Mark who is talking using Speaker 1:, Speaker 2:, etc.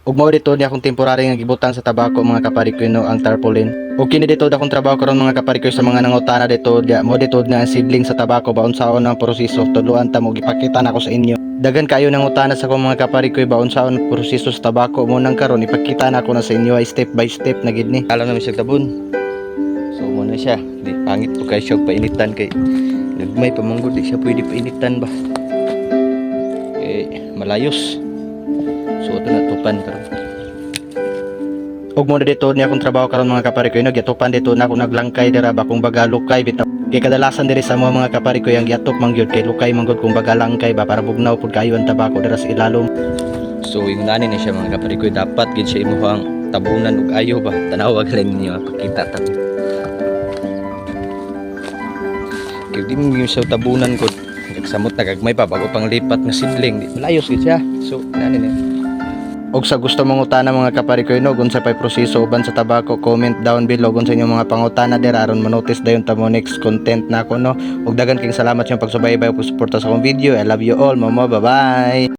Speaker 1: Ug mao dito ni akong temporary nga gibutang sa tabako mga kaparikoy no ang tarpaulin. Ug kini dito akong trabaho karon mga kaparikoy sa mga nangutana dito dia mo dito nga seedling sa tabako baon saon ang proseso tuluan ta mo gipakita na ako sa inyo. Dagan kayo nangutana sa akong mga kaparikoy baon saon ang proseso sa tabako mo nang karon ipakita na ako na sa inyo ay step by step na gid ni. Alam na mi siya tabon. So mo na siya. Di pangit po kay siya painitan kay nagmay pamanggod di siya pwede painitan ba. Malayos. So ito na tupan karon. Ug mo dito ni akong trabaho karon mga kaparikoy no gitupan dito na ako naglangkay dira ba kung baga lukay bitaw. Kay kadalasan diri sa mga kaparikoy ang giatop man gyud kay lukay man gyud kung baga langkay ba para bugnaw pud kayo ang tabako dira sa ilalom. So yung nani ni siya mga kaparikoy dapat gid siya imuhang tabunan ug ayo ba tanawag lang ninyo pakita ta. Kay di mo yung sa tabunan ko nagsamot na gagmay pa bago pang lipat nga sidling di malayos gid siya. So nani ni og sa gusto mong utana mga kaparikoy no kung sa pay proseso uban sa tabako comment down below kung sa inyong mga pangutana dira aron manotice dayon ta mo next content na ako no ug dagan king salamat sa pagsubaybay ug suporta sa akong video. I love you all mama, bye bye.